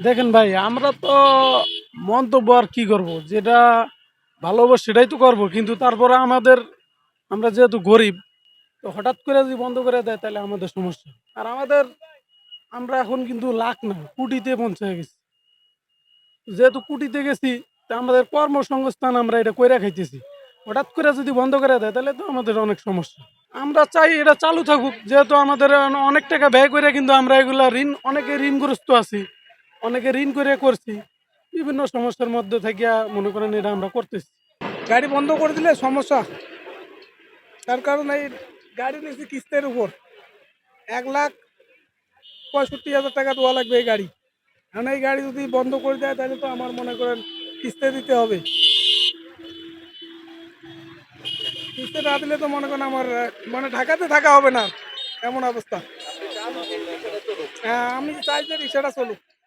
দেখেন ভাই, আমরা তো মন্তব্য আর কি করব, যেটা ভালো হবো সেটাই তো করব, কিন্তু তারপরে আমরা যেহেতু গরিব, তো হঠাৎ করে যদি বন্ধ করে দেয় তাহলে আমাদের সমস্যা। আর আমরা এখন কিন্তু লাখ না, কোটিতে পৌঁছে গেছি। যেহেতু কোটিতে গেছি, তা আমাদের কর্মসংস্থান আমরা এটা কইরা খাইতেছি। হঠাৎ করে যদি বন্ধ করে দেয় তাহলে তো আমাদের অনেক সমস্যা। আমরা চাই এটা চালু থাকুক, যেহেতু আমাদের অনেক টাকা ব্যয় করে কিন্তু আমরা এগুলা অনেকে ঋণগ্রস্ত আছি, অনেকে ঋণ করে করছি, বিভিন্ন সমস্যার মধ্যে থেকে মনে করেন এটা আমরা করতেছি। গাড়ি বন্ধ করে দিলে সমস্যা। তার কারণ এই গাড়ি নিয়েছি কিস্তির উপর, 1,65,000 টাকা দেওয়া লাগবে এই গাড়ি। এখন এই গাড়ি যদি বন্ধ করে দেয় তাহলে তো আমার মনে করেন কিস্তি দিতে হবে। কিস্তি না দিলে তো মনে করেন আমার মানে ঢাকাতে থাকা হবে না, এমন অবস্থা। হ্যাঁ, আমি চাই যে রিক্সাটা চলুক।